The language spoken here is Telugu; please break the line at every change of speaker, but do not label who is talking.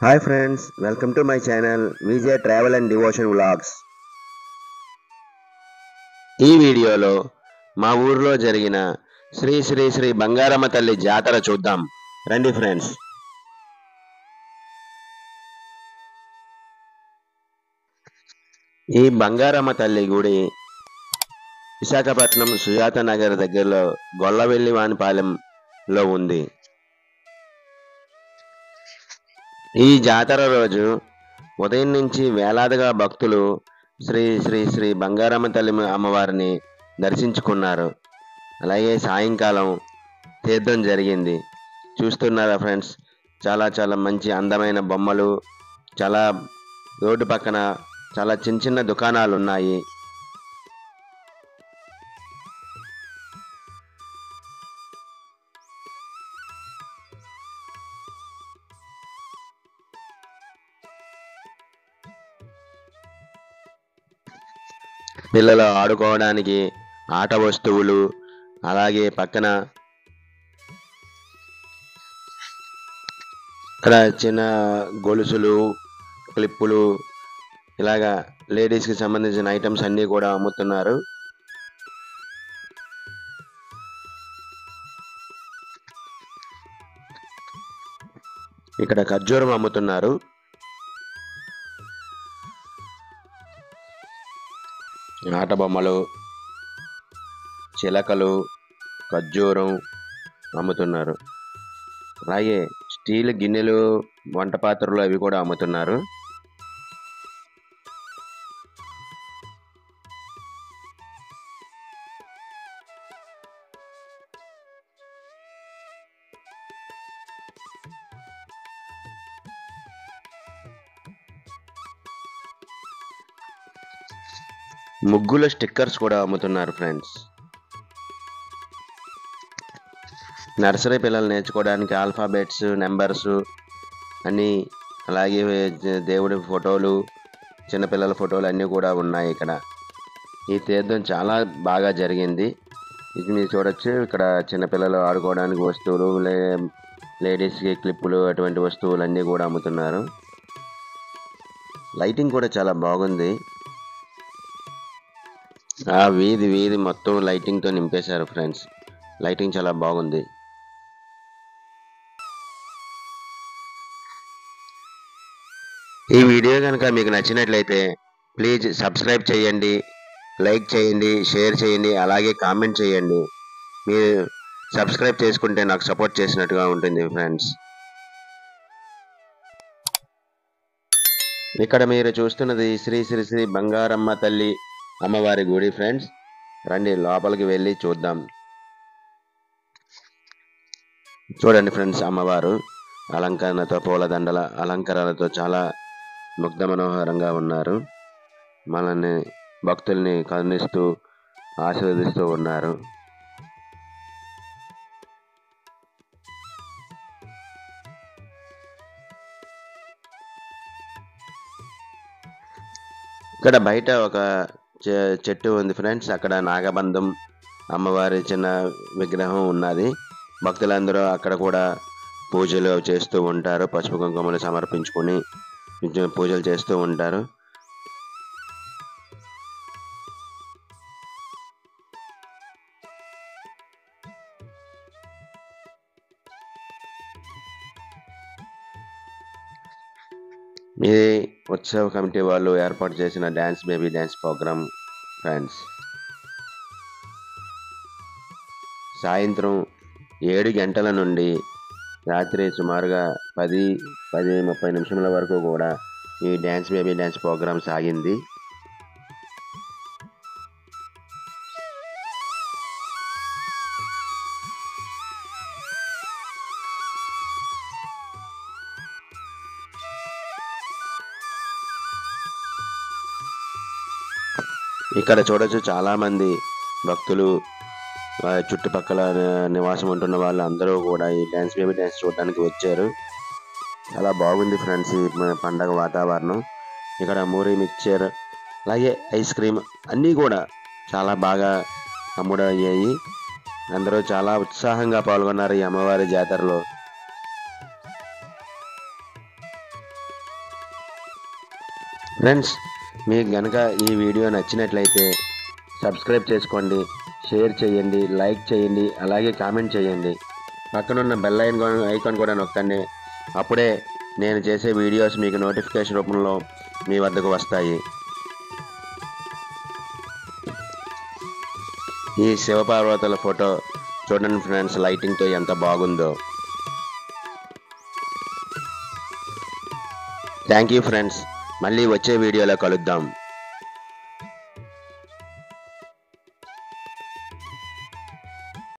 Hi friends, welcome to my channel Vijay Travel and Devotion Vlogs. ఈ వీడియోలో మా ఊర్లో జరిగిన శ్రీ శ్రీ శ్రీ బంగారమ్మ తల్లి జాతర చూద్దాం రండి ఫ్రెండ్స్. ఈ బంగారమ్మ తల్లి గుడి విశాఖపట్నం సుజాత నగర్ దగ్గరలో గొల్లవెల్లి వానిపాలెంలో ఉంది. ఈ జాతర రోజు ఉదయం నుంచి వేలాదిగా భక్తులు శ్రీ శ్రీ శ్రీ బంగారమ్మ తల్లి అమ్మవారిని దర్శించుకున్నారు. అలాగే సాయంకాలం తీర్థం జరిగింది. చూస్తున్నారా ఫ్రెండ్స్, చాలా చాలా మంచి అందమైన బొమ్మలు, చాలా రోడ్డు పక్కన చాలా చిన్న చిన్న దుకాణాలు ఉన్నాయి. పిల్లలు ఆడుకోవడానికి ఆట వస్తువులు, అలాగే పక్కన ఇక్కడ చిన్న గొలుసులు, క్లిప్పులు, ఇలాగా లేడీస్కి సంబంధించిన ఐటమ్స్ అన్నీ కూడా అమ్ముతున్నారు. ఇక్కడ ఖర్జూరం అమ్ముతున్నారు. ఆట బొమ్మలు, చిలకలు, ఖర్జూరం అమ్ముతున్నారు. అలాగే స్టీల్ గిన్నెలు, వంట పాత్రలు అవి కూడా అమ్ముతున్నారు. ముగ్గుల స్టిక్కర్స్ కూడా అమ్ముతున్నారు ఫ్రెండ్స్. నర్సరీ పిల్లలు నేర్చుకోవడానికి ఆల్ఫాబెట్స్, నెంబర్స్ అన్నీ, అలాగే దేవుడి ఫోటోలు, చిన్నపిల్లల ఫోటోలు అన్నీ కూడా ఉన్నాయి ఇక్కడ. ఈ తీర్థం చాలా బాగా జరిగింది. ఇది మీరు చూడొచ్చు. ఇక్కడ చిన్నపిల్లలు ఆడుకోవడానికి వస్తువులు, లేడీస్కి క్లిప్పులు, అటువంటి వస్తువులు అన్నీ కూడా అమ్ముతున్నారు. లైటింగ్ కూడా చాలా బాగుంది. ఆ వీధి మొత్తం లైటింగ్తో నింపేశారు ఫ్రెండ్స్. లైటింగ్ చాలా బాగుంది. ఈ వీడియో కనుక మీకు నచ్చినట్లయితే ప్లీజ్ సబ్స్క్రైబ్ చేయండి, లైక్ చేయండి, షేర్ చేయండి, అలాగే కామెంట్ చేయండి. మీరు సబ్స్క్రైబ్ చేసుకుంటే నాకు సపోర్ట్ చేసినట్టుగా ఉంటుంది ఫ్రెండ్స్. ఇక్కడ మీరు చూస్తున్నది శ్రీ శ్రీ శ్రీ బంగారమ్మ తల్లి అమ్మవారి గుడి ఫ్రెండ్స్. రండి లోపలికి వెళ్ళి చూద్దాం. చూడండి ఫ్రెండ్స్, అమ్మవారు అలంకరణతో, పూలదండల అలంకరణతో చాలా ముగ్ధ మనోహరంగా ఉన్నారు. మనల్ని భక్తుల్ని కరుణిస్తూ ఆశీర్వదిస్తూ ఉన్నారు. ఇక్కడ బయట ఒక చెట్టు ఉంది ఫ్రెండ్స్. అక్కడ నాగబంధం అమ్మవారి చిన్న విగ్రహం ఉన్నది. భక్తులందరూ అక్కడ కూడా పూజలు చేస్తూ ఉంటారు. పసుపు కుంకుమలు సమర్పించుకొని పూజలు చేస్తూ ఉంటారు. ఇది ఉత్సవ కమిటీ వాళ్ళు ఏర్పాటు చేసిన dance baby dance programme friends. సాయంత్రం 7 గంటల నుండి రాత్రి సుమారుగా 10-10:30 నిమిషముల వరకు కూడా ఈ డ్యాన్స్ బేబీ డ్యాన్స్ ప్రోగ్రామ్ సాగింది. ఇక్కడ చూడొచ్చు, చాలా మంది భక్తులు, చుట్టుపక్కల నివాసం ఉంటున్న వాళ్ళు అందరూ కూడా ఈ డ్యాన్స్ బేబీ డ్యాన్స్ చూడడానికి వచ్చారు. చాలా బాగుంది ఫ్రెండ్స్ ఈ పండగ వాతావరణం. ఇక్కడ మూరి మిక్చర్, అలాగే ఐస్ క్రీమ్ అన్నీ కూడా చాలా బాగా అమ్ముడయ్యాయి. అందరూ చాలా ఉత్సాహంగా పాల్గొన్నారు ఈ అమ్మవారి జాతరలో. ఫ్రెండ్స్, మీకు గనక ఈ వీడియో నచ్చినట్లయితే సబ్స్క్రైబ్ చేసుకోండి, షేర్ చేయండి, లైక్ చేయండి, అలాగే కామెంట్ చేయండి. పక్కనున్న బెల్ ఐకాన్ కూడా నొక్కండి. అప్పుడే నేను చేసే వీడియోస్ మీకు నోటిఫికేషన్ రూపంలో మీ వద్దకు వస్తాయి. ఈ శివపార్వతుల ఫోటో చూడండి ఫ్రెండ్స్, లైటింగ్తో ఎంత బాగుందో. Thank you friends. మళ్ళీ వచ్చే వీడియోలో కలుద్దాం.